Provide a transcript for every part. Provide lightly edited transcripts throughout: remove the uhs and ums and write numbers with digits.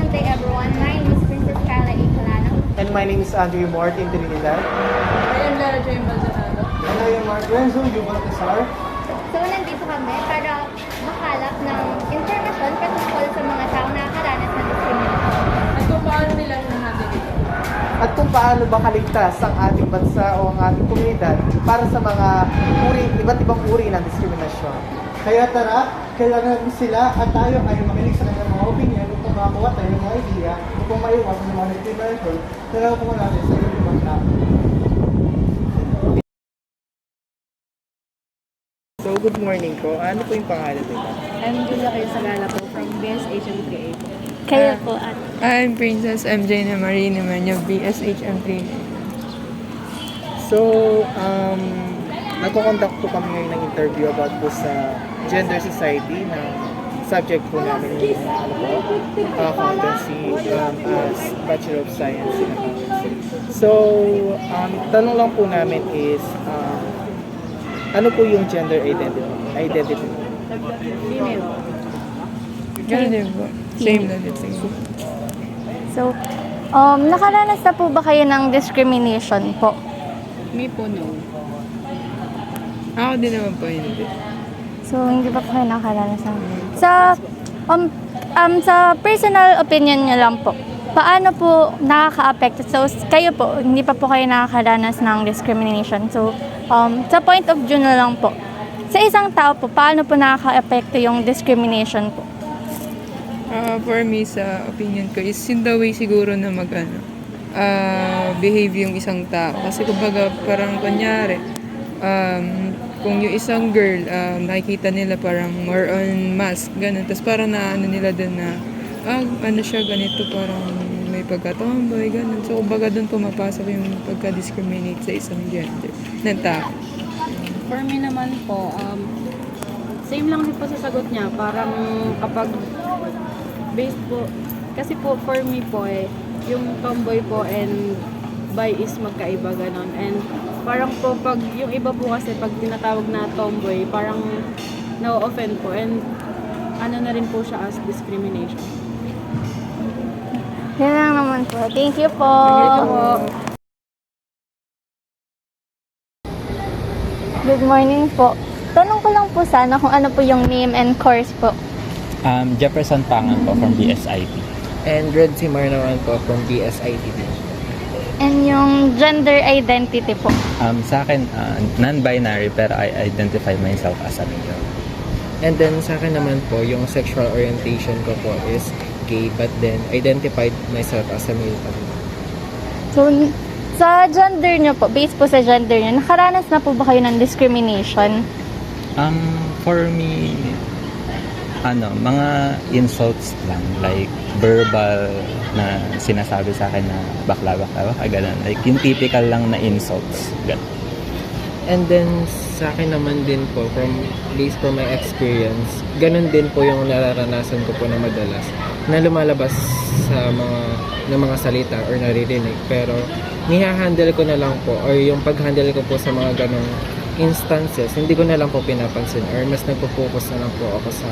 Good day everyone. My name is Princess Carla A. Calano. And my name is Andrew Martin Trinidad. I am Lara Joy Maldonado. And I am Mark Renzo, Yuval Casar. So nandito kami para makalap ng impormasyon patungkol sa mga taong nakakaranas ng discrimination. At kung paano nilang nahandle ito. At kung paano ba kaligtas ang ating bansa o ang ating komunidad para sa mga iba't ibang uri ng diskriminasyon. Kaya tara, kailangan natin sila at tayo ay makinig sa kanilang mga opinion upang makakuha tayo ng mga idea upang maiwasan ng mga discrimination na nakukuha natin sa iba't ibang tao. So, good morning po. Ano po yung pangalan nila? I'm Julia kayo sa gala po from BSHM3A. Kayo po at I'm Princess MJ na Marie naman yung BSHM3A. So, nagko-conduct po kami ngayon ng interview about po sa gender society na subject po namin yung accountancy as Bachelor of Science in Accountancy. So, tanong lang po namin is, ano po yung gender identity? Female. Ganun din po. Same na din. So, nakaranas na po ba kayo ng discrimination po? Me po, no. Ako din naman po, hindi. So, hindi pa po kayo nakaranas ng... Sa personal opinion nyo lang po, paano po nakaka-affect? So, kayo po, hindi pa po kayo nakakaranas ng discrimination. So, sa point of view na lang po, sa isang tao po, paano po nakaka-affect yung discrimination po? For me, sa opinion ko, is in the way siguro na behave yung isang tao. Kasi kumbaga, parang kunyari, kung yung isang girl, nakikita nila parang more on mask, ganun. Tapos parang naano nila din na, ano siya, ganito, parang may pagkatomboy, ganun. So, kumbaga doon pumapasok yung pagka-discriminate sa isang gender ng tao. For me naman po, same lang din po sa sagot niya. Parang kapag based po, kasi po for me po yung tomboy po and bi is magkaiba ganon. And parang po pag yung iba po kasi pag tinatawag na tomboy, parang na-offend po and ano na rin po siya as discrimination. Yan lang naman po. Thank you po. Good morning po. Tanong ko lang po sana kung ano po yung name and course po. Jefferson Pangan po from BSIT. And Red Simar naman po from BSIT. And yung gender identity po. Sa akin, non-binary pero I identify myself as a male. And then sa akin naman po, yung sexual orientation ko po is gay, but then identified myself as a male pa rin. So, sa gender nyo po, based po sa gender nyo, nakaranas na po ba kayo ng discrimination? For me, mga insults lang, like verbal na sinasabi sa akin na bakla, ganun. Like yung typical lang na insults, ganun. And then sa akin naman din po, based from my experience, ganun din po yung nararanasan ko po na madalas na lumalabas sa mga salita or naririnig. Pero nihahandle ko na lang po, or yung pag-handle ko po sa mga ganong instances, hindi ko na lang po pinapansin or mas nagpo-focus na lang po ako sa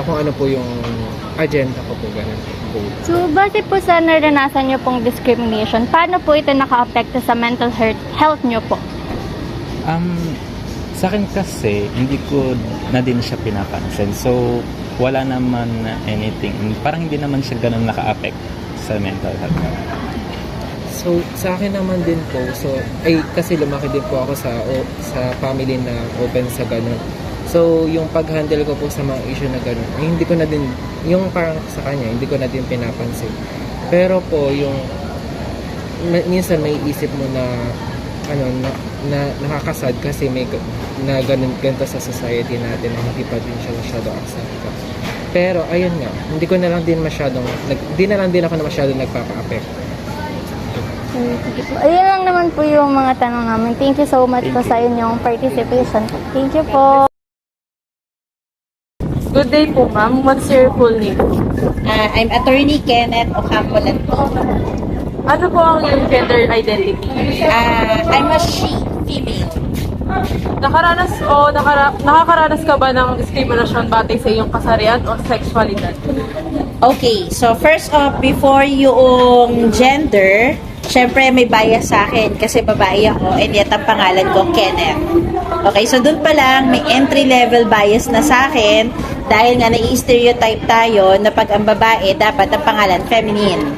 kung ano po yung agenda ko po, ganun po. So, base po sa naranasan nyo pong discrimination, paano po ito naka-apekto sa mental health nyo po? Sa akin kasi, hindi ko na din siya pinapansin. So, wala naman anything. Parang hindi naman siya ganun naka-affect sa mental health. So, sa akin naman din po, kasi lumaki din po ako sa family na open sa ganun. So, yung pag-handle ko po sa mga issue na ganun, hindi ko na din, yung parang sa kanya, hindi ko na din pinapansin. Pero po, minsan may isip mo na, nakakasad kasi may na ganito sa society natin na hindi pa din siya masyado accept. Pero, ayun nga, hindi na lang din ako na masyadong nagpapa-affect. Ayun lang naman po yung mga tanong namin. Thank you so much po sa inyong participation. Thank you po. Good day po, ma'am. What's your full name? I'm Attorney Kenneth Ocampo Lanto. Ano po ang iyong gender identity? I'm a she, female. Nakakaranas ka ba ng diskriminasyon batay sa iyong kasarian o sexualidad? Okay, so first off, before yung gender, syempre may bias sa akin kasi babae ako and yet ang pangalan ko Kenneth. Okay, so dun pa lang may entry-level bias na sa akin dahil nga nai-stereotype tayo na pag ang babae, dapat ang pangalan feminine.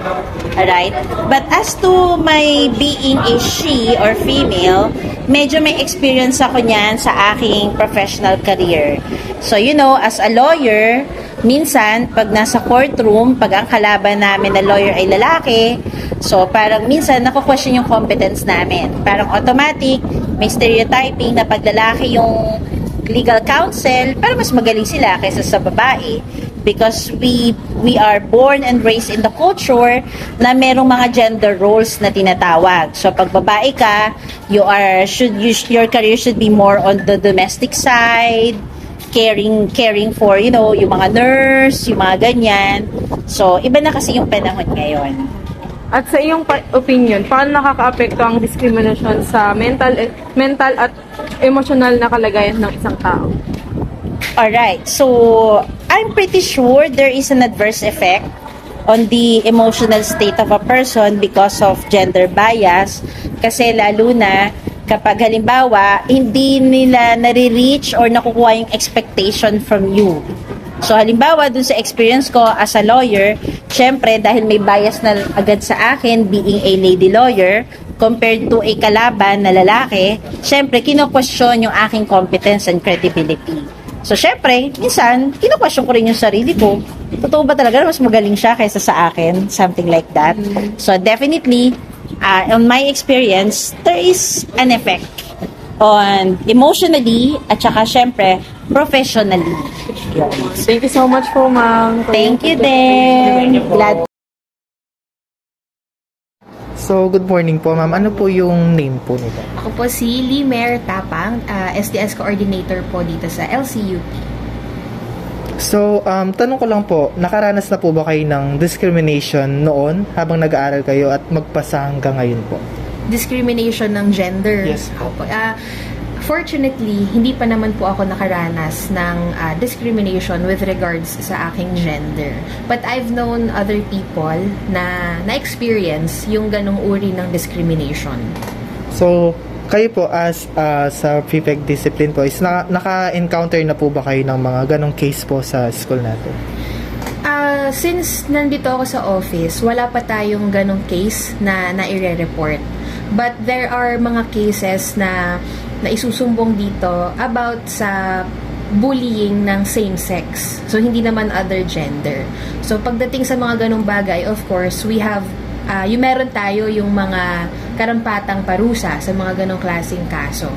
Alright? But as to my being a she or female, medyo may experience ako niyan sa aking professional career. So, you know, as a lawyer, minsan, pag nasa courtroom, pag ang kalaban namin na lawyer ay lalaki, so parang minsan nako-question yung competence namin. Parang automatic, may stereotyping na pag lalaki yung legal counsel, para mas magaling sila kaysa sa babae. Because we are born and raised in the culture na merong mga gender roles na tinatawag. So pag babae ka, your career should be more on the domestic side, caring for, you know, yung mga nurse, yung mga ganyan. So iba na kasi yung panahon ngayon. At sa iyong opinion, paano nakakaapekto ang diskriminasyon sa mental at emotional na kalagayan ng isang tao? Alright, so I'm pretty sure there is an adverse effect on the emotional state of a person because of gender bias. Kasi lalo na kapag halimbawa, hindi nila nare-reach or nakukuha yung expectation from you. So halimbawa, dun sa experience ko as a lawyer, syempre dahil may bias na agad sa akin being a lady lawyer, compared to a kalaban na lalaki, syempre kino-question yung aking competence and credibility. So, syempre, minsan, kino-question ko rin yung sarili ko. Totoo ba talaga na mas magaling siya kaysa sa akin? Something like that. So, definitely, on my experience, there is an effect on emotionally at saka, syempre, professionally. Thank you so much po, ma'am. Thank you din. Glad. So, good morning po, ma'am. Ano po yung name po nito? Ako po si Limer Tapang, SDS Coordinator po dito sa LCUP. So, tanong ko lang po, nakaranas na po ba kayo ng discrimination noon habang nag-aaral kayo at magpasa hanggang ngayon po? Discrimination ng gender. Yes po. Opo. Fortunately, hindi pa naman po ako nakaranas ng discrimination with regards sa aking gender. But I've known other people na na-experience yung ganong uri ng discrimination. So, kayo po as sa PPEC discipline po, is naka-encounter na po ba kayo ng mga ganong case po sa school natin? Since nandito ako sa office, wala pa tayong ganong case na i-report. But there are mga cases na isusumbong dito about sa bullying ng same sex. So, hindi naman other gender. So, pagdating sa mga ganong bagay, of course, we have, yung meron tayo yung mga karampatang parusa sa mga ganong klaseng kaso.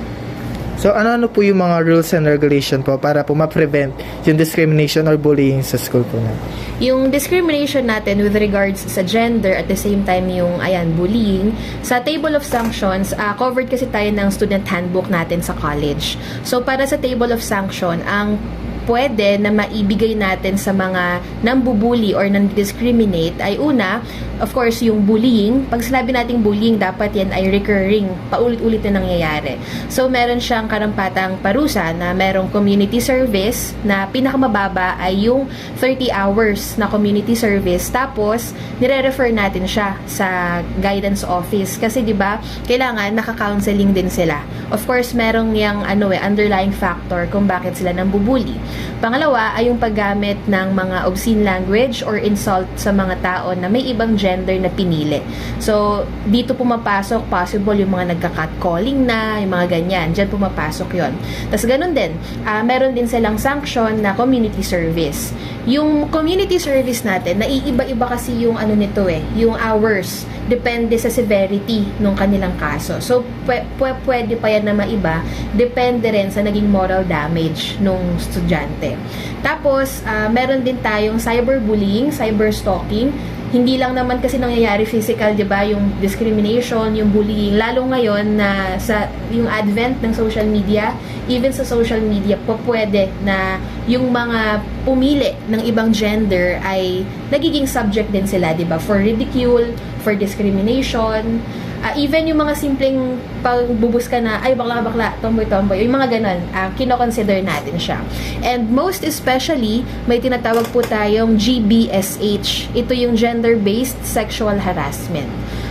So, ano po yung mga rules and regulation po para po ma-prevent yung discrimination or bullying sa school po natin? Yung discrimination natin with regards sa gender at the same time yung, bullying, sa table of sanctions, covered kasi tayo ng student handbook natin sa college. So, para sa table of sanction, ang pwede na maibigay natin sa mga nambubuli or nang-discriminate ay una, of course, yung bullying. Pag sinabi nating bullying, dapat yan ay recurring, paulit-ulit na nangyayari. So, meron siyang karampatang parusa na merong community service na pinakamababa ay yung 30 hours na community service. Tapos, nire-refer natin siya sa guidance office kasi 'di ba, kailangan naka-counseling din sila. Of course, merong yang underlying factor kung bakit sila nambubuli. Pangalawa ay yung paggamit ng mga obscene language or insult sa mga tao na may ibang gender na pinili. So, dito pumapasok possible yung mga nagka-catcalling na, yung mga ganyan. Diyan pumapasok yon. Tapos ganun din, meron din silang sanction na community service. Yung community service natin, naiiba-iba kasi yung nito yung hours. Depende sa severity ng kanilang kaso. So, pwede pa yan na maiba. Depende rin sa naging moral damage nung estudyante. Tapos, meron din tayong cyberbullying, cyberstalking. Hindi lang naman kasi nangyayari physical, 'di ba, yung discrimination, yung bullying, lalo ngayon na sa yung advent ng social media, even sa social media pwede na yung mga pumili ng ibang gender ay nagiging subject din sila, 'di ba, for ridicule, for discrimination. Even yung mga simpleng pagbubus ka na, ay bakla-bakla, tomboy-tomboy, yung mga ganon, kinoconsider natin siya. And most especially, may tinatawag po tayong GBSH. Ito yung Gender-Based Sexual Harassment.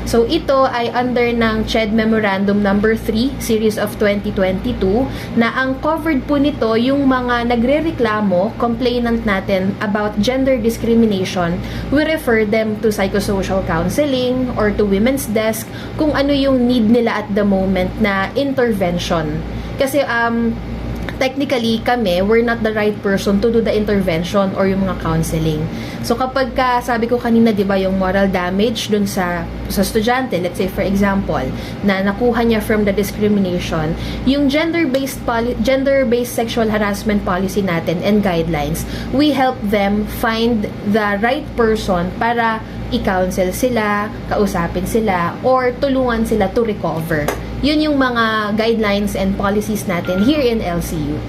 So, ito ay under ng CHED Memorandum number 3, Series of 2022, na ang covered po nito yung mga nagre-reklamo, complainant natin about gender discrimination. We refer them to psychosocial counseling or to women's desk kung ano yung need nila at the moment na intervention. Kasi, technically, kami, we're not the right person to do the intervention or yung mga counseling. So, kapag sabi ko kanina, di ba, yung moral damage dun sa estudyante, let's say, for example, na nakuha niya from the discrimination, yung gender-based sexual harassment policy natin and guidelines, we help them find the right person para i-counsel sila, kausapin sila, or tulungan sila to recover. Yun yung mga guidelines and policies natin here in LCUP.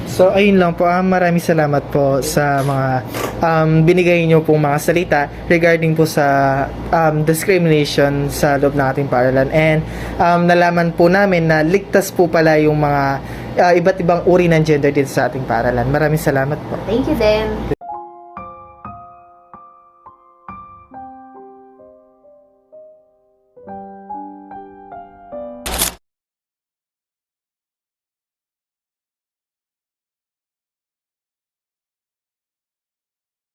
So, ayun lang po. Maraming salamat po sa mga binigay niyo pong mga salita regarding po sa discrimination sa loob ng ating paaralan. And nalaman po namin na ligtas po pala yung mga iba't ibang uri ng gender din sa ating paaralan. Maraming salamat po. Thank you, then.